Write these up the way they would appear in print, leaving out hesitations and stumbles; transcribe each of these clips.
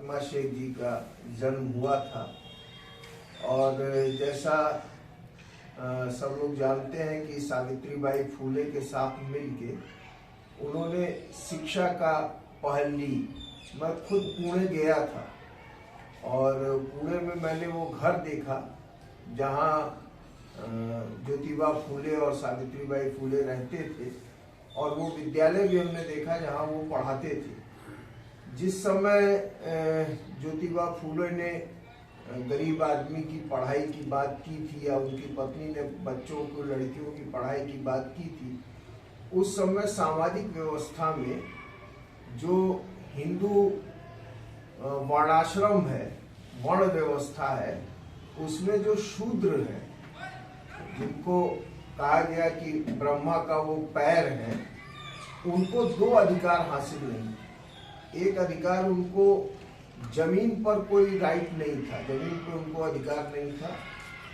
फातिमा शेख जी का जन्म हुआ था। और जैसा सब लोग जानते हैं कि सावित्रीबाई फूले के साथ मिलके उन्होंने शिक्षा का पहल ली। मैं खुद पुणे गया था और पुणे में मैंने वो घर देखा जहाँ ज्योतिबा फूले और सावित्रीबाई फूले रहते थे, और वो विद्यालय भी हमने देखा जहाँ वो पढ़ाते थे। जिस समय ज्योतिबा फूले ने गरीब आदमी की पढ़ाई की बात की थी या उनकी पत्नी ने बच्चों को, लड़कियों की पढ़ाई की बात की थी, उस समय सामाजिक व्यवस्था में जो हिंदू वर्णाश्रम है, वर्ण व्यवस्था है, उसमें जो शूद्र है, जिनको कहा गया कि ब्रह्मा का वो पैर है, उनको दो अधिकार हासिल नहीं। एक अधिकार, उनको जमीन पर कोई राइट नहीं था, जमीन पर उनको अधिकार नहीं था,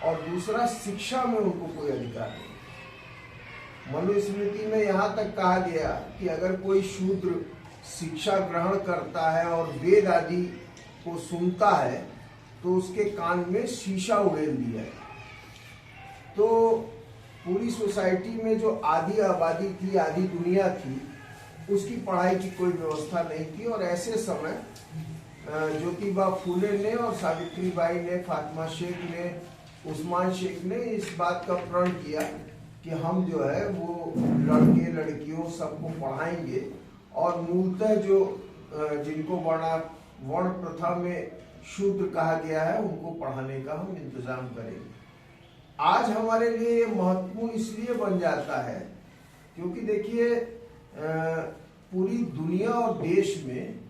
और दूसरा शिक्षा में उनको कोई अधिकार नहीं। मनुस्मृति में यहाँ तक कहा गया कि अगर कोई शूद्र शिक्षा ग्रहण करता है और वेद आदि को सुनता है तो उसके कान में शीशा उड़ेल दिया है। तो पूरी सोसाइटी में जो आधी आबादी थी, आधी दुनिया थी, उसकी पढ़ाई की कोई व्यवस्था नहीं थी। और ऐसे समय ज्योतिबा फूले ने और सावित्रीबाई ने, फातिमा शेख ने, उस्मान शेख ने इस बात का प्रण किया कि हम जो है वो लड़के लड़कियों सबको पढ़ाएंगे, और मूलतः जो जिनको वर्ण प्रथा में शूद्र कहा गया है उनको पढ़ाने का हम इंतजाम करेंगे। आज हमारे लिए ये महत्वपूर्ण इसलिए बन जाता है क्योंकि देखिए पूरी दुनिया और देश में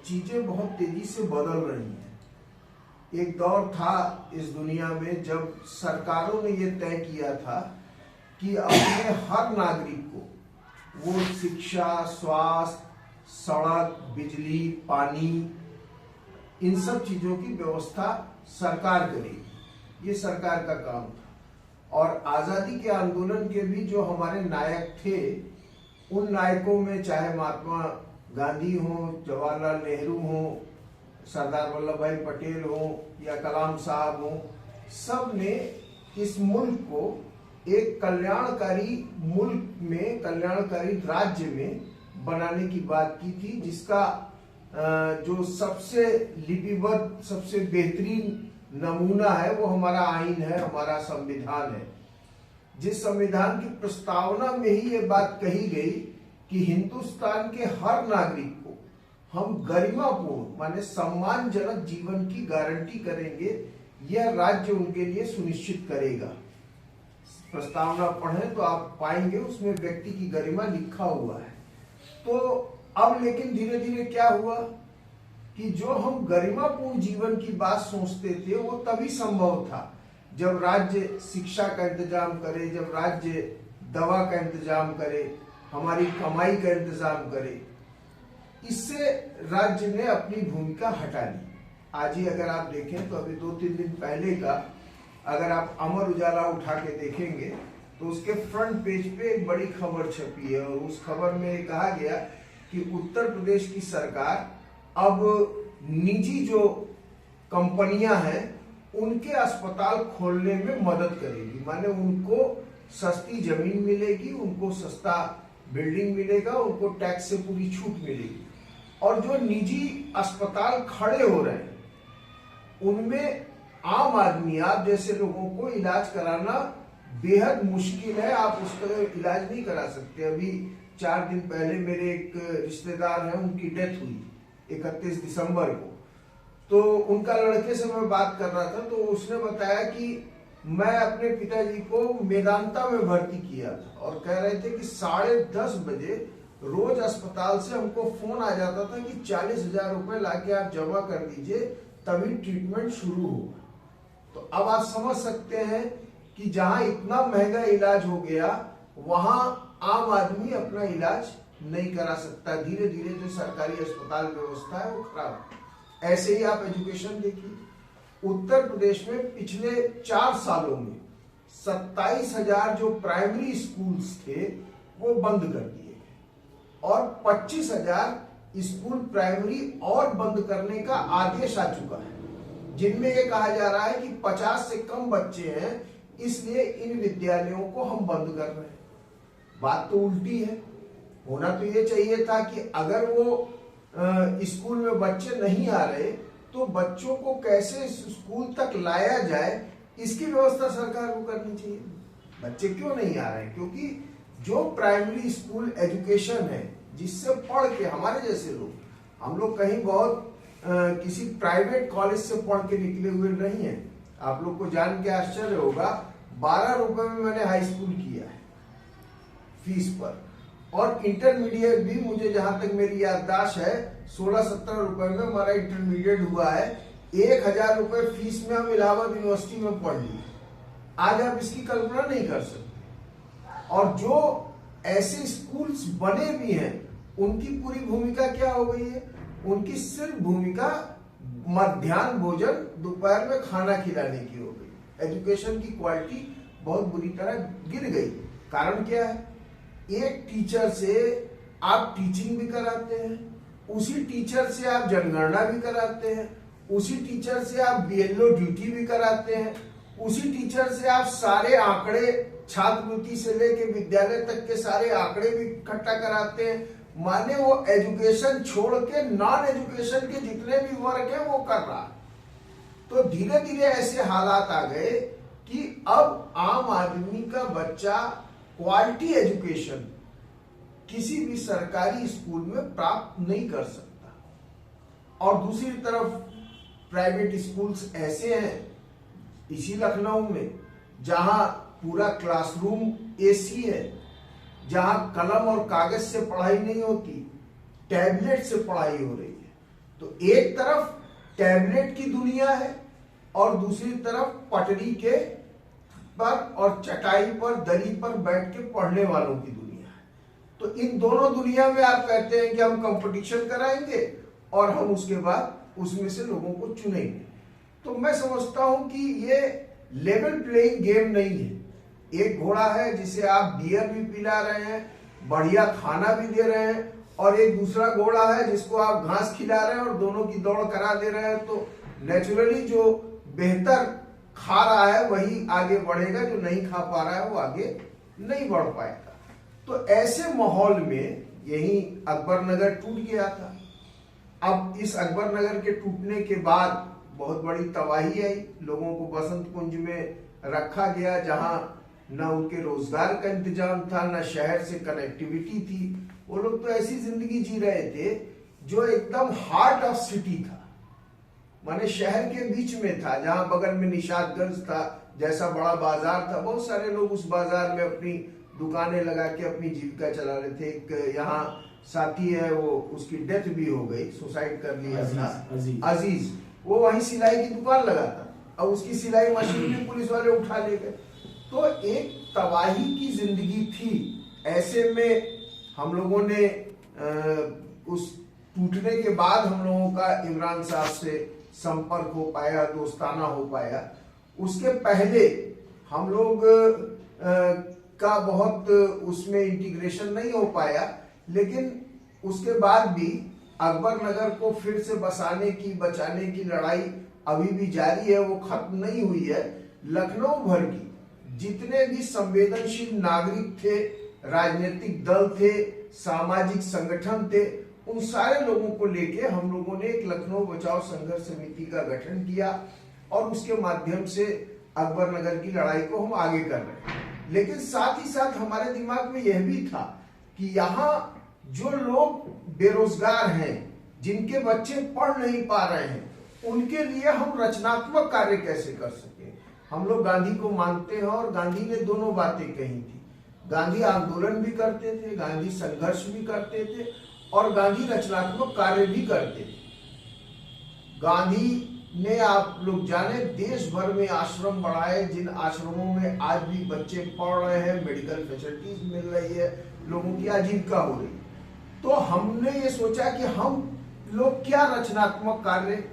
चीजें बहुत तेजी से बदल रही हैं। एक दौर था इस दुनिया में जब सरकारों ने ये तय किया था कि अपने हर नागरिक को वो शिक्षा, स्वास्थ्य, सड़क, बिजली, पानी, इन सब चीजों की व्यवस्था सरकार करेगी। ये सरकार का काम था। और आजादी के आंदोलन के भी जो हमारे नायक थे, उन नायकों में चाहे महात्मा गांधी हो, जवाहरलाल नेहरू हो, सरदार वल्लभ भाई पटेल हो या कलाम साहब हो, सब ने इस मुल्क को एक कल्याणकारी मुल्क में, कल्याणकारी राज्य में बनाने की बात की थी, जिसका जो सबसे लिपिबद्ध, सबसे बेहतरीन नमूना है वो हमारा आईन है, हमारा संविधान है। जिस संविधान की प्रस्तावना में ही ये बात कही गई कि हिंदुस्तान के हर नागरिक को हम गरिमापूर्ण माने सम्मानजनक जीवन की गारंटी करेंगे, यह राज्य उनके लिए सुनिश्चित करेगा। प्रस्तावना पढ़ें तो आप पाएंगे उसमें व्यक्ति की गरिमा लिखा हुआ है। तो अब लेकिन धीरे धीरे क्या हुआ कि जो हम गरिमापूर्ण जीवन की बात सोचते थे वो तभी संभव था जब राज्य शिक्षा का इंतजाम करे, जब राज्य दवा का इंतजाम करे, हमारी कमाई का इंतजाम करे। इससे राज्य ने अपनी भूमिका हटा ली। आज ही अगर आप देखें तो अभी 2-3 दिन पहले का अगर आप अमर उजाला उठा के देखेंगे तो उसके फ्रंट पेज पे एक बड़ी खबर छपी है, और उस खबर में कहा गया कि उत्तर प्रदेश की सरकार अब निजी जो कंपनियां हैं उनके अस्पताल खोलने में मदद करेगी। माने उनको सस्ती जमीन मिलेगी, उनको सस्ता बिल्डिंग मिलेगा, उनको टैक्स से पूरी छूट मिलेगी। और जो निजी अस्पताल खड़े हो रहे हैं उनमें आम आदमी, आप जैसे लोगों को इलाज कराना बेहद मुश्किल है। आप उसका इलाज नहीं करा सकते। अभी 4 दिन पहले मेरे एक रिश्तेदार हैं, उनकी डेथ हुई 31 दिसंबर को। तो उनका लड़के से मैं बात कर रहा था तो उसने बताया कि मैं अपने पिताजी को मेदांता में भर्ती किया था, और कह रहे थे कि 10:30 बजे रोज अस्पताल से हमको फोन आ जाता था कि 40,000 रुपए लाके आप जमा कर दीजिए, तभी ट्रीटमेंट शुरू होगा। तो अब आप समझ सकते हैं कि जहां इतना महंगा इलाज हो गया वहां आम आदमी अपना इलाज नहीं करा सकता। धीरे धीरे जो सरकारी अस्पताल व्यवस्था है वो खराब। ऐसे ही आप एजुकेशन देखिए, उत्तर प्रदेश में पिछले 4 सालों में 27,000 जो प्राइमरी स्कूल्स थे वो बंद कर दिए गए, और 25,000 स्कूल प्राइमरी और बंद करने का आदेश आ चुका है, जिनमें ये कहा जा रहा है कि 50 से कम बच्चे हैं, इसलिए इन विद्यालयों को हम बंद कर रहे हैं। बात तो उल्टी है। होना तो ये चाहिए था कि अगर वो स्कूल में बच्चे नहीं आ रहे तो बच्चों को कैसे स्कूल तक लाया जाए, इसकी व्यवस्था सरकार को करनी चाहिए। बच्चे क्यों नहीं आ रहे हैं? क्योंकि जो प्राइमरी स्कूल एजुकेशन है, जिससे पढ़ के हमारे जैसे लोग, हम लोग कहीं बहुत किसी प्राइवेट कॉलेज से पढ़ के निकले हुए नहीं है। आप लोग को जान के आश्चर्य होगा, 12 रुपए में मैंने हाई स्कूल किया है फीस पर, और इंटरमीडिएट भी मुझे जहां तक मेरी याददाश्त है 16-17 रुपए में हमारा इंटरमीडिएट हुआ है। 1000 रुपए फीस में हम इलाहाबाद यूनिवर्सिटी में पढ़ लिए। आज आप इसकी कल्पना नहीं कर सकते। और जो ऐसे स्कूल्स बने भी हैं, उनकी पूरी भूमिका क्या हो गई है? उनकी सिर्फ भूमिका मध्याह्न भोजन, दोपहर में खाना खिलाने की हो गई। एजुकेशन की क्वालिटी बहुत बुरी तरह गिर गई। कारण क्या है? एक टीचर से आप टीचिंग भी कराते हैं, उसी टीचर से आप जनगणना भी कराते हैं, उसी टीचर से आप बीएलओ ड्यूटी भी कराते हैं, उसी टीचर से आप सारे आंकड़े, छात्रवृत्ति से लेके विद्यालय तक के सारे आंकड़े भी इकट्ठा कराते हैं। माने वो एजुकेशन छोड़ के नॉन एजुकेशन के जितने भी वर्क है वो कर रहा है। तो धीरे धीरे ऐसे हालात आ गए कि अब आम आदमी का बच्चा क्वालिटी एजुकेशन किसी भी सरकारी स्कूल में प्राप्त नहीं कर सकता। और दूसरी तरफ प्राइवेट स्कूल्स ऐसे हैं, इसी लखनऊ में, जहां पूरा क्लासरूम एसी है, जहां कलम और कागज से पढ़ाई नहीं होती, टैबलेट से पढ़ाई हो रही है। तो एक तरफ टैबलेट की दुनिया है और दूसरी तरफ पटरी के पर और चटाई पर, दरी पर बैठ के पढ़ने वालों की दुनिया है। तो इन दोनों दुनिया में आप कहते हैं कि हम कंपटीशन कराएंगे और हम उसके बाद उसमें से लोगों को चुनेंगे। तो मैं समझता हूं कि ये लेवल प्लेइंग गेम नहीं है। एक घोड़ा है जिसे आप बियर भी पिला रहे हैं, बढ़िया खाना भी दे रहे हैं, और एक दूसरा घोड़ा है जिसको आप घास खिला रहे हैं और दोनों की दौड़ करा दे रहे हैं। तो नेचुरली जो बेहतर खा रहा है वही आगे बढ़ेगा, जो नहीं खा पा रहा है वो आगे नहीं बढ़ पाएगा। तो ऐसे माहौल में यही अकबर नगर टूट गया था। अब इस अकबर नगर के टूटने के बाद बहुत बड़ी तबाही आई। लोगों को बसंत कुंज में रखा गया, जहां न उनके रोजगार का इंतजाम था, न शहर से कनेक्टिविटी थी। वो लोग तो ऐसी जिंदगी जी रहे थे जो एकदम हार्ट ऑफ सिटी था, माने शहर के बीच में था, जहां बगल में निशादगंज था, जैसा बड़ा बाजार था। बहुत सारे लोग उस बाजार में अपनी दुकानें लगा के अपनी जीविका चला रहे थे। एक यहाँ साथी है, वो उसकी डेथ भी हो गई, सुसाइड कर लिया था, अजीज। वो वहीं सिलाई की दुकान लगाता, अब उसकी सिलाई मशीन भी पुलिस वाले उठा ले गए। तो एक तबाही की जिंदगी थी। ऐसे में हम लोगों ने उस टूटने के बाद हम लोगों का इमरान साहब से संपर्क हो पाया, दोस्ताना हो पाया। उसके पहले हम लोग का बहुत उसमें इंटीग्रेशन नहीं हो पाया, लेकिन उसके बाद भी अकबर नगर को फिर से बसाने की, बचाने की लड़ाई अभी भी जारी है, वो खत्म नहीं हुई है। लखनऊ भर की जितने भी संवेदनशील नागरिक थे, राजनीतिक दल थे, सामाजिक संगठन थे, उन सारे लोगों को लेके हम लोगों ने एक लखनऊ बचाओ संघर्ष समिति का गठन किया और उसके माध्यम से अकबर नगर की लड़ाई को हम आगे कर रहे हैं। लेकिन साथ ही साथ हमारे दिमाग में यह भी था कि यहाँ जो लोग बेरोजगार हैं, जिनके बच्चे पढ़ नहीं पा रहे हैं, उनके लिए हम रचनात्मक कार्य कैसे कर सके। हम लोग गांधी को मानते हैं और गांधी ने दोनों बातें कही थी। गांधी आंदोलन भी करते थे, गांधी संघर्ष भी करते थे और गांधी रचनात्मक कार्य भी करते थे। गांधी ने, आप लोग जाने, देश भर में आश्रम बढ़ाए, जिन आश्रमों में आज भी बच्चे पढ़ रहे हैं, मेडिकल फैसिलिटीज मिल रही है, लोगों की आजीविका हो रही। तो हमने ये सोचा कि हम लोग क्या रचनात्मक कार्य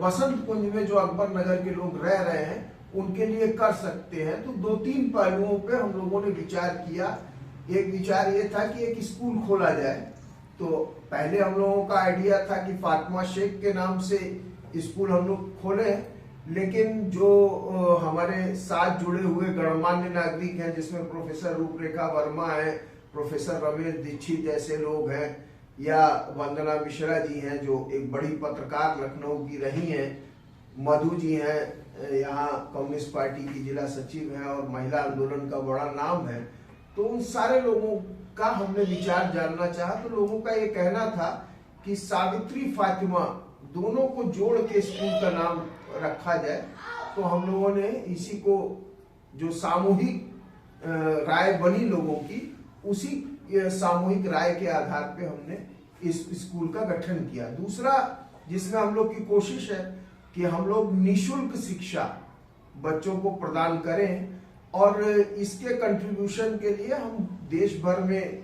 बसंत कुंज में जो अकबर नगर के लोग रह रहे हैं उनके लिए कर सकते हैं। तो 2-3 पहलुओं पे हम लोगों ने विचार किया। एक विचार ये था कि एक स्कूल खोला जाए, तो पहले हम लोगों का आइडिया था कि फातिमा शेख के नाम से स्कूल हम लोग खोले, लेकिन जो हमारे साथ जुड़े हुए गणमान्य नागरिक हैं, जिसमें प्रोफेसर रूपरेखा वर्मा है, प्रोफेसर रमेश दीक्षित जैसे लोग हैं, या वंदना मिश्रा जी हैं जो एक बड़ी पत्रकार लखनऊ की रही हैं, मधु जी हैं यहाँ कम्युनिस्ट पार्टी की जिला सचिव हैं और महिला आंदोलन का बड़ा नाम है, तो उन सारे लोगों का हमने विचार जानना चाहा। तो लोगों का ये कहना था कि सावित्री फातिमा दोनों को जोड़ के स्कूल का नाम रखा जाए। तो हम लोगों ने इसी को, जो सामूहिक राय बनी लोगों की, उसी सामूहिक राय के आधार पे हमने इस स्कूल का गठन किया। दूसरा जिसमें हम लोग की कोशिश है कि हम लोग निःशुल्क शिक्षा बच्चों को प्रदान करें, और इसके कंट्रीब्यूशन के लिए हम देश भर में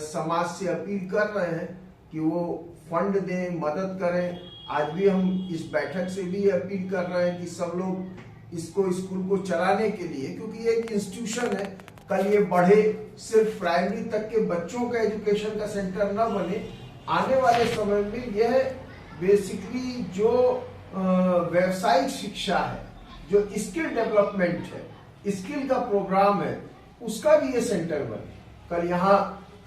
समाज से अपील कर रहे हैं कि वो फंड दें, मदद करें। आज भी हम इस बैठक से भी अपील कर रहे हैं कि सब लोग इसको, स्कूल को चलाने के लिए, क्योंकि ये एक इंस्टीट्यूशन है, कल ये बढ़े, सिर्फ प्राइमरी तक के बच्चों का एजुकेशन का सेंटर न बने। आने वाले समय में यह बेसिकली जो व्यावसायिक शिक्षा है, जो स्किल डेवलपमेंट है, स्किल का प्रोग्राम है, उसका भी ये सेंटर बने। कल यहाँ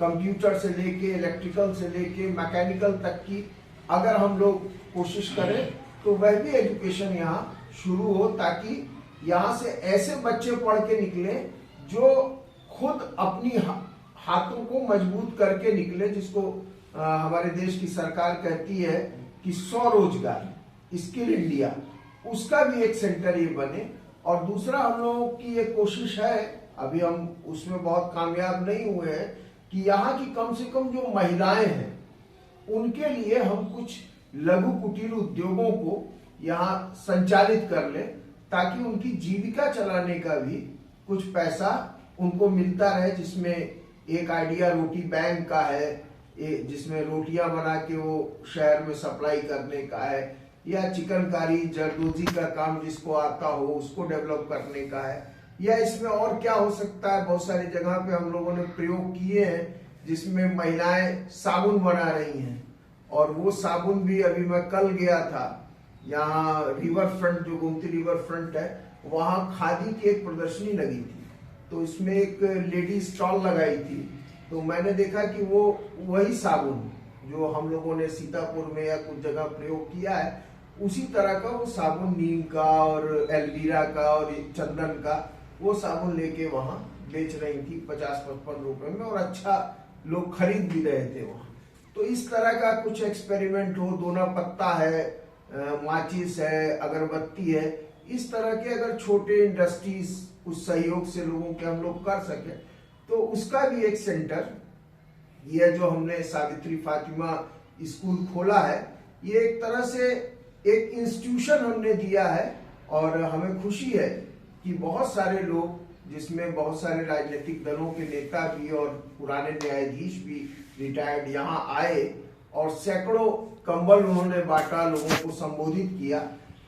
कंप्यूटर से लेके, इलेक्ट्रिकल से लेके, मैकेनिकल तक की अगर हम लोग कोशिश करें तो वह भी एजुकेशन यहाँ शुरू हो, ताकि यहाँ से ऐसे बच्चे पढ़ के निकले जो खुद अपनी हाथों को मजबूत करके निकले, जिसको हमारे देश की सरकार कहती है कि स्वरोजगार, स्किल इंडिया, उसका भी एक सेंटर ये बने। और दूसरा हम लोगों की एक कोशिश है, अभी हम उसमें बहुत कामयाब नहीं हुए हैं, कि यहाँ की कम से कम जो महिलाएं हैं उनके लिए हम कुछ लघु कुटीर उद्योगों को यहाँ संचालित कर ले, ताकि उनकी जीविका चलाने का भी कुछ पैसा उनको मिलता रहे। जिसमें एक आइडिया रोटी बैंक का है, जिसमें रोटियां बना के वो शहर में सप्लाई करने का है, या चिकनकारी जरदोजी का काम जिसको आता हो उसको डेवलप करने का है, या इसमें और क्या हो सकता है। बहुत सारी जगह पे हम लोगों ने प्रयोग किए हैं जिसमें महिलाएं साबुन बना रही हैं, और वो साबुन भी, अभी मैं कल गया था यहाँ रिवर फ्रंट, जो गोमती रिवर फ्रंट है, वहाँ खादी की एक प्रदर्शनी लगी थी, तो इसमें एक लेडी स्टॉल लगाई थी, तो मैंने देखा कि वो वही साबुन जो हम लोगों ने सीतापुर में या कुछ जगह प्रयोग किया है, उसी तरह का वो साबुन नीम का और एल्वीरा का और चंदन का वो साबुन लेके वहां बेच रही थी 50-55 रुपए में, और अच्छा लोग खरीद भी रहे थे वहां। तो इस तरह का कुछ एक्सपेरिमेंट हो, दोना पत्ता है, माचिस है, अगरबत्ती है, इस तरह के अगर छोटे इंडस्ट्रीज उस सहयोग से लोगों के हम लोग कर सके, तो उसका भी एक सेंटर, ये जो हमने सावित्री फातिमा स्कूल खोला है, ये एक तरह से एक इंस्टीट्यूशन हमने दिया है। और हमें खुशी है कि बहुत सारे लोग, जिसमें बहुत सारे राजनीतिक दलों के नेता भी और पुराने न्यायाधीश भी रिटायर्ड, यहाँ आए और सैकड़ों कंबल उन्होंने बांटा, लोगों को संबोधित किया।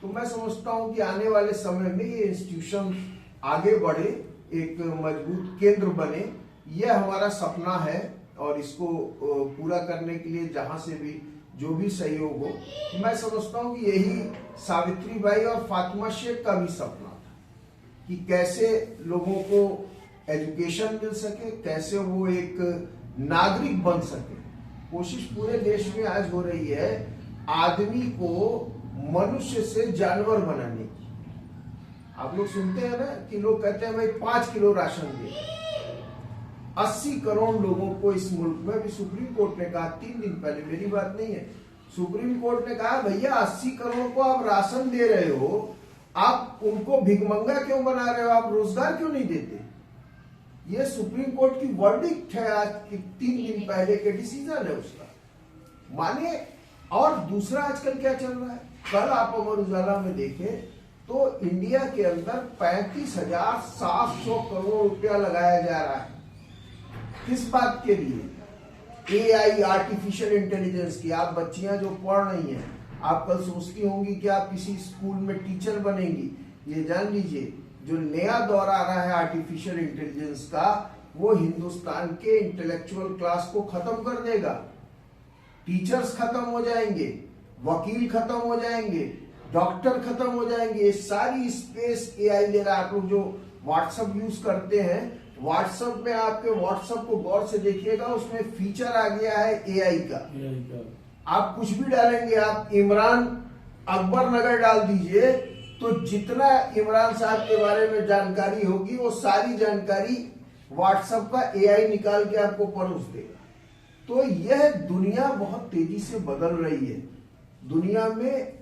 तो मैं समझता हूँ कि आने वाले समय में ये इंस्टीट्यूशन आगे बढ़े, एक मजबूत केंद्र बने, यह हमारा सपना है। और इसको पूरा करने के लिए जहां से भी जो भी सहयोग हो, मैं समझता हूँ कि यही सावित्री बाई और फातिमा शेख का भी सपना था, कि कैसे लोगों को एजुकेशन मिल सके, कैसे वो एक नागरिक बन सके। कोशिश पूरे देश में आज हो रही है आदमी को मनुष्य से जानवर बनाने की। आप लोग सुनते हैं ना कि लोग कहते हैं भाई 5 किलो राशन दे। 80 करोड़ लोगों को इस मुल्क में, भी सुप्रीम कोर्ट ने कहा 3 दिन पहले, मेरी बात नहीं है, सुप्रीम कोर्ट ने कहा भैया 80 करोड़ को आप राशन दे रहे हो, आप उनको भिखमंगा क्यों बना रहे हो, आप रोजगार क्यों नहीं देते। ये सुप्रीम कोर्ट की वर्डिक्ट है, आज 3 दिन पहले के डिसीजन है उसका, माने। और दूसरा आजकल क्या चल रहा है, कल आप अमर उजाला में देखें तो इंडिया के अंदर 35,700 करोड़ रुपया लगाया जा रहा है। किस बात के लिए? AI, आर्टिफिशियल इंटेलिजेंस की। आप बच्चियां जो पढ़ रही हैं, आप कल सोचती होंगी कि आप किसी स्कूल में टीचर बनेंगी। ये जान लीजिए, जो नया दौर आ रहा है आर्टिफिशियल इंटेलिजेंस का, वो हिंदुस्तान के इंटेलेक्चुअल क्लास को खत्म कर देगा। टीचर्स खत्म हो जाएंगे, वकील खत्म हो जाएंगे, डॉक्टर खत्म हो जाएंगे। ये सारी स्पेस एआई ले रहा है। आप लोग जो व्हाट्सएप यूज करते हैं, व्हाट्सएप में आपके व्हाट्सएप को गौर से देखिएगा, उसमें फीचर आ गया है एआई का। आप कुछ भी डालेंगे, आप इमरान अकबर नगर डाल दीजिए, तो जितना इमरान साहब के बारे में जानकारी होगी वो सारी जानकारी व्हाट्सएप का एआई निकाल के आपको परोस देगा। तो यह दुनिया बहुत तेजी से बदल रही है। दुनिया में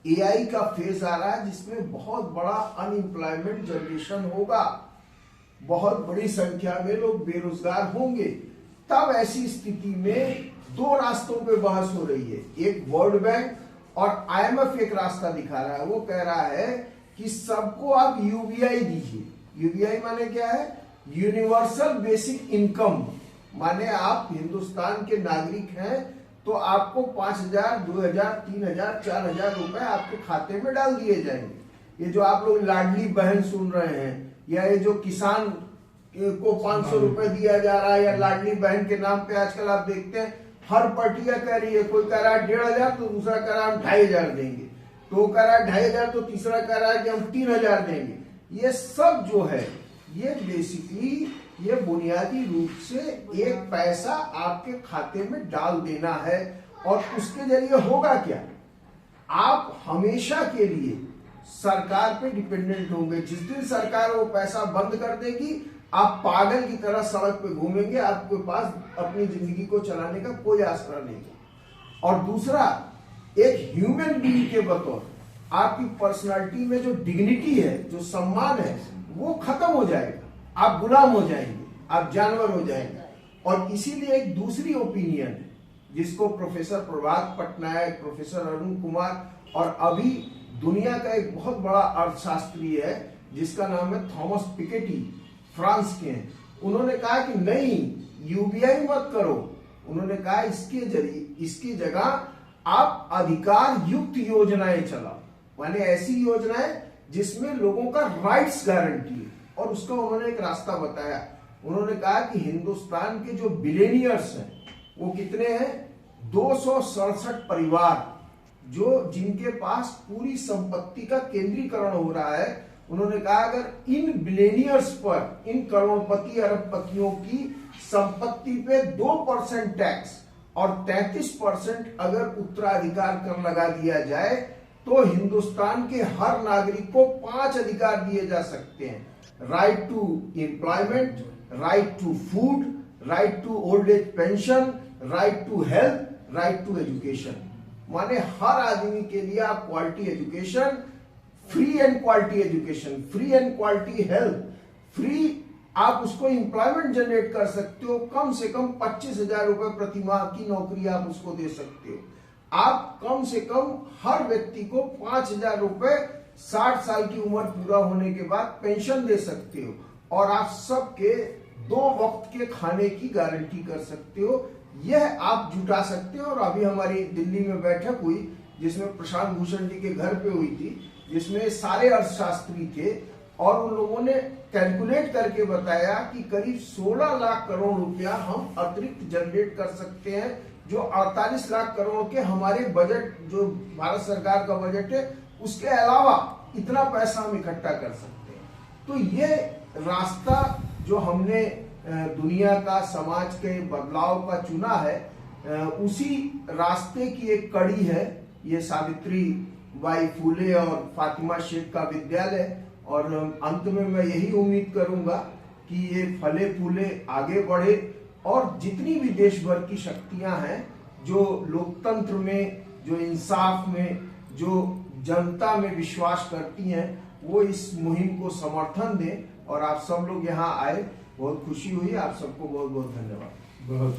एआई का फेज आ रहा है जिसमें बहुत बड़ा अनएम्प्लॉयमेंट जनरेशन होगा, बहुत बड़ी संख्या में लोग बेरोजगार होंगे। तब ऐसी स्थिति में दो रास्तों पे बहस हो रही है। एक वर्ल्ड बैंक और आईएमएफ एक रास्ता दिखा रहा है। वो कह रहा है कि सबको आप यूबीआई दीजिए। यूबीआई माने क्या है? Universal basic income. माने आप हिंदुस्तान के नागरिक हैं तो आपको 5,000, 2,000, 3,000, 4,000 रुपए आपके खाते में डाल दिए जाएंगे। ये जो आप लोग लाडली बहन सुन रहे हैं, या ये जो किसान को 500 रुपए दिया जा रहा है, या लाडली बहन के नाम पे आजकल आप देखते हैं हर पार्टी कह रही है, कोई कह रहा है 1,500 तो दूसरा कह रहा है हम 2,500 देंगे, तो कह रहा है 2,500 तो तीसरा कह रहा है कि हम 3,000 देंगे। ये सब जो है ये बेसिकली ये बुनियादी रूप से एक पैसा आपके खाते में डाल देना है। और उसके जरिए होगा क्या? आप हमेशा के लिए सरकार पे डिपेंडेंट होंगे। जिस दिन सरकार वो पैसा बंद कर देगी, आप पागल की तरह सड़क पे घूमेंगे, आपके पास अपनी जिंदगी को चलाने का कोई आसरा नहीं है। और दूसरा, एक ह्यूमन बीइंग के बतौर आपकी पर्सनालिटी में जो डिग्निटी है, जो सम्मान है, वो खत्म हो जाएगा। आप गुलाम हो जाएंगे, आप जानवर हो जाएंगे। और इसीलिए एक दूसरी ओपिनियन है जिसको प्रोफेसर प्रभात पटनायक, प्रोफेसर अरुण कुमार और अभी दुनिया का एक बहुत बड़ा अर्थशास्त्री है जिसका नाम है थॉमस पिकेटी, फ्रांस के हैं। उन्होंने कहा कि नहीं, यूबीआई मत करो। उन्होंने कहा इसकी जगह आप अधिकार युक्त योजनाएं चलाओ, माने ऐसी योजनाएं जिसमें लोगों का राइट्स गारंटी है। और उसका उन्होंने एक रास्ता बताया। उन्होंने कहा कि हिंदुस्तान के जो बिलियनियर्स हैं वो कितने हैं? 267 परिवार, जो जिनके पास पूरी संपत्ति का केंद्रीकरण हो रहा है। उन्होंने कहा अगर इन बिलियनियर्स पर, इन करोड़पति अरबपतियों की संपत्ति पे 2% टैक्स और 33% अगर उत्तराधिकार कर लगा दिया जाए तो हिंदुस्तान के हर नागरिक को 5 अधिकार दिए जा सकते हैं। Right to employment, right to food, right to old age pension, right to health, right to education. माने हर आदमी के लिए आप quality education, free and quality education, free and quality health, free आप उसको एम्प्लॉयमेंट जनरेट कर सकते हो। कम से कम 25,000 रुपए प्रति माह की नौकरी आप उसको दे सकते हो। आप कम से कम हर व्यक्ति को 5,000 रुपए 60 साल की उम्र पूरा होने के बाद पेंशन दे सकते हो। और आप सबके 2 वक्त के खाने की गारंटी कर सकते हो। यह आप जुटा सकते हो। और अभी हमारी दिल्ली में बैठक हुई जिसमें प्रशांत भूषण जी के घर पे हुई थी, जिसमें सारे अर्थशास्त्री थे और उन लोगों ने कैलकुलेट करके बताया कि करीब 16 लाख करोड़ रुपया हम अतिरिक्त जनरेट कर सकते हैं, जो 48 लाख करोड़ के हमारे बजट, जो भारत सरकार का बजट है, उसके अलावा इतना पैसा हम इकट्ठा कर सकते हैं। तो ये रास्ता जो हमने दुनिया का, समाज के बदलाव का चुना है, उसी रास्ते की एक कड़ी है ये सावित्री बाई फुले और फातिमा शेख का विद्यालय। और अंत में मैं यही उम्मीद करूंगा कि ये फले फूले आगे बढ़े और जितनी भी देश भर की शक्तियां हैं जो लोकतंत्र में, जो इंसाफ में, जो जनता में विश्वास करती हैं, वो इस मुहिम को समर्थन दें। और आप सब लोग यहाँ आए, बहुत खुशी हुई। आप सबको बहुत बहुत धन्यवाद। बहुत